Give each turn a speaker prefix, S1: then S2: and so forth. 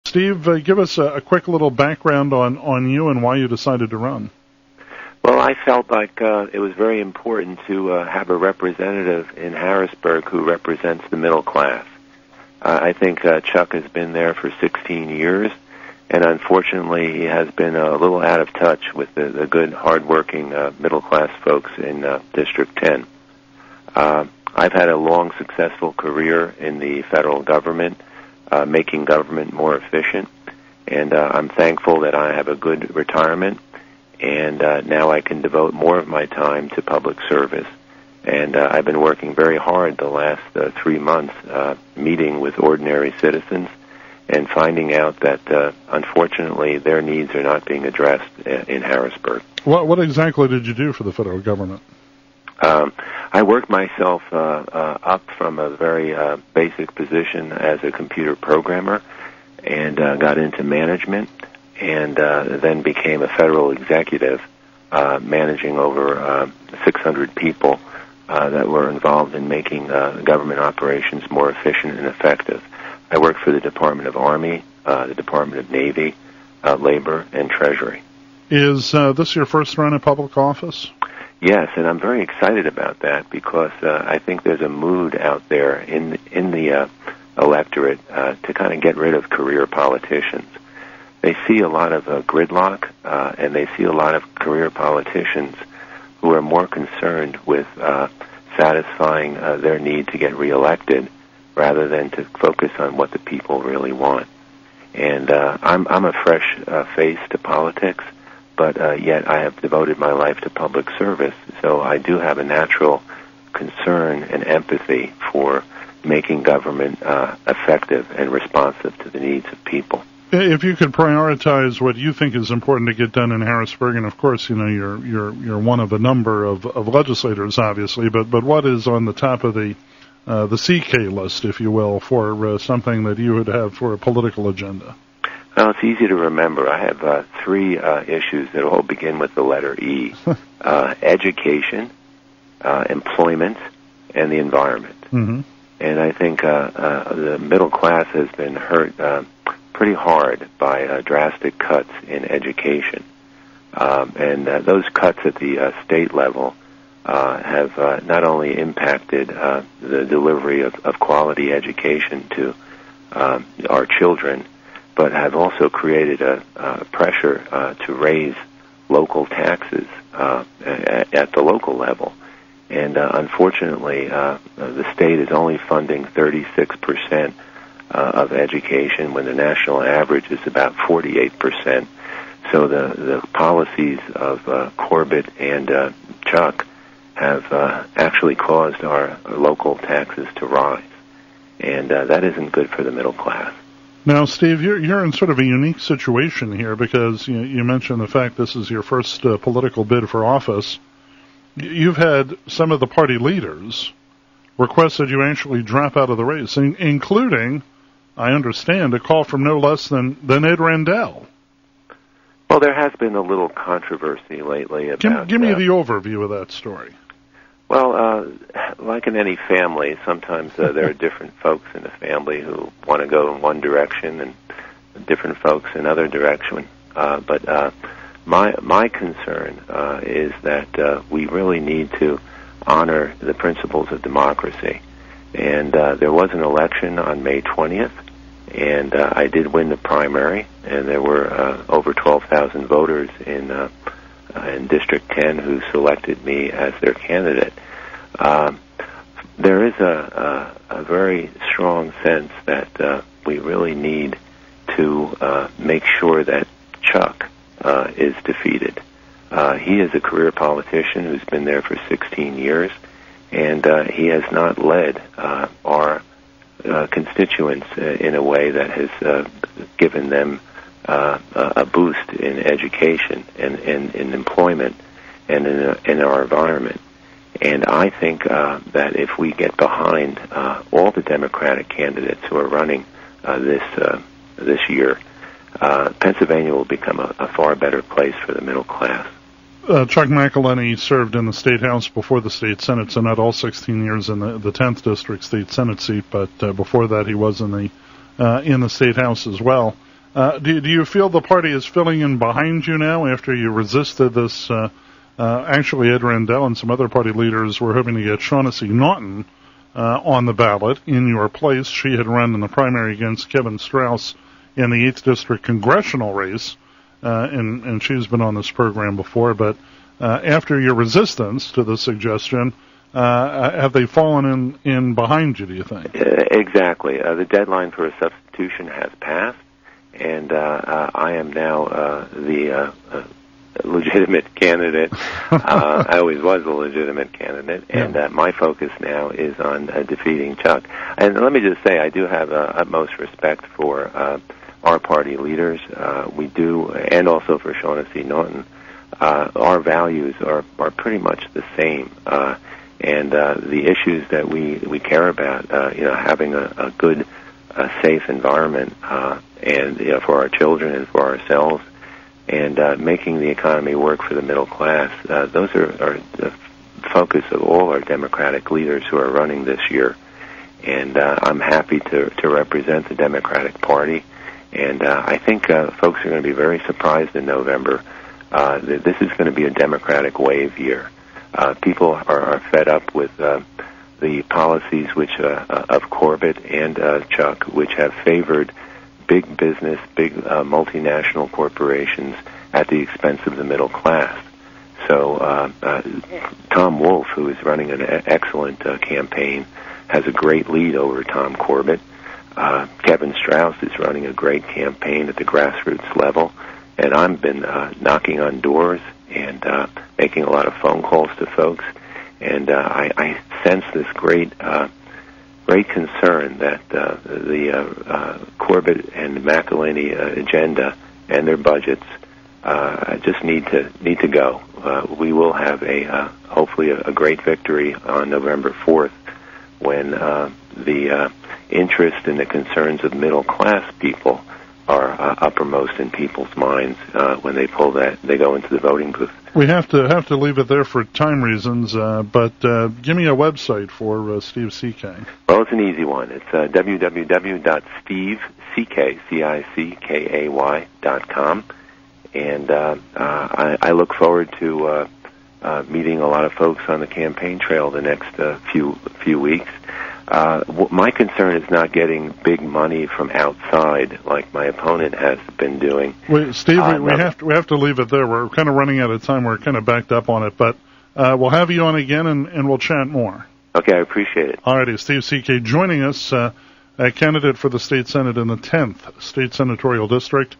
S1: Steve, give us a quick little background on you and why you decided to run.
S2: Well, I felt like it was very important to have a representative in Harrisburg who represents the middle class. I think Chuck has been there for 16 years, and unfortunately he has been a little out of touch with the good, hard-working middle-class folks in District 10. I've had a long, successful career in the federal government, making government more efficient, and I'm thankful that I have a good retirement, and now I can devote more of my time to public service. And I've been working very hard the last 3 months, meeting with ordinary citizens and finding out that, unfortunately, their needs are not being addressed in Harrisburg.
S1: What exactly did you do for the federal government?
S2: I worked myself up from a very basic position as a computer programmer and got into management and then became a federal executive managing over 600 people that were involved in making government operations more efficient and effective. I worked for the Department of Army, the Department of Navy, Labor, and Treasury. Is
S1: this your first run in public office?
S2: Yes, and I'm very excited about that because I think there's a mood out there in the electorate to kind of get rid of career politicians. They see a lot of gridlock, and they see a lot of career politicians who are more concerned with satisfying their need to get reelected rather than to focus on what the people really want. And I'm a fresh face to politics, but yet I have devoted my life to public service, so I do have a natural concern and empathy for making government effective and responsive to the needs of people.
S1: If you could prioritize what you think is important to get done in Harrisburg, and of course, you know, you're one of a number of legislators, obviously, but what is on the top of the Cickay list, if you will, for something that you would have for a political agenda?
S2: Well, it's easy to remember. I have 3 issues that all begin with the letter E: education, employment, and the environment. Mm-hmm. And I think the middle class has been hurt pretty hard by drastic cuts in education. And those cuts at the state level have not only impacted the delivery of quality education to our children, but have also created a pressure to raise local taxes at the local level. And unfortunately, the state is only funding 36% of education when the national average is about 48%. So the policies of Corbett and Chuck have actually caused our local taxes to rise. And that isn't good for the middle class.
S1: Now, Steve, you're in sort of a unique situation here because you mentioned the fact this is your first political bid for office. You've had some of the party leaders request that you actually drop out of the race, including, I understand, a call from no less than Ed Rendell.
S2: Well, there has been a little controversy lately about...
S1: Give me the overview of that story.
S2: Well, like in any family, sometimes there are different folks in the family who want to go in one direction and different folks in another direction. But my concern is that we really need to honor the principles of democracy. And there was an election on May 20th, and I did win the primary, and there were over 12,000 voters in District 10 who selected me as their candidate. There is a very strong sense that we really need to make sure that Chuck is defeated. He is a career politician who's been there for 16 years, and he has not led our constituents in a way that has given them a boost in education and in employment and in our environment. And I think that if we get behind all the Democratic candidates who are running this year, Pennsylvania will become a far better place for the middle class.
S1: Chuck McElhenney served in the State House before the State Senate, so not all 16 years in the 10th District State Senate seat, but before that he was in the State House as well. Do you feel the party is filling in behind you now after you resisted this? Actually, Ed Rendell and some other party leaders were hoping to get Shaughnessy Naughton on the ballot in your place. She had run in the primary against Kevin Strauss in the 8th District congressional race, and she's been on this program before. But after your resistance to the suggestion, have they fallen in behind you, do you think?
S2: Exactly. The deadline for a substitution has passed, and I am now the legitimate candidate. I always was a legitimate candidate, and my focus now is on defeating Chuck. And let me just say, I do have utmost respect for our party leaders. We do, and also for Shaughnessy Naughton. Our values are pretty much the same, and the issues that we care about, having a good, safe environment, and for our children and for ourselves, and making the economy work for the middle class. Those are the focus of all our Democratic leaders who are running this year. And I'm happy to represent the Democratic Party. And I think folks are going to be very surprised in November that this is going to be a Democratic wave year. People are fed up with the policies of Corbett and Chuck, which have favored big business, big multinational corporations at the expense of the middle class. So Tom Wolf, who is running an excellent campaign, has a great lead over Tom Corbett. Kevin Strauss is running a great campaign at the grassroots level. And I've been knocking on doors and making a lot of phone calls to folks. And I sense this great concern that the Corbett and McElhaney agenda and their budgets just need to go. We will have hopefully a great victory on November 4th when the interest and the concerns of middle class people are uppermost in people's minds when they go into the voting booth.
S1: We have to leave it there for time reasons, but give me a website for Steve Cickay.
S2: Well, it's an easy one. It's www.stevecickay.com, and I look forward to meeting a lot of folks on the campaign trail the next few weeks. My concern is not getting big money from outside like my opponent has been doing.
S1: Wait, Steve, we have to leave it there. We're kind of running out of time. We're kind of backed up on it, but we'll have you on again and we'll chat more.
S2: Okay, I appreciate it.
S1: All righty, Steve Cickay joining us, a candidate for the state senate in the 10th state senatorial district.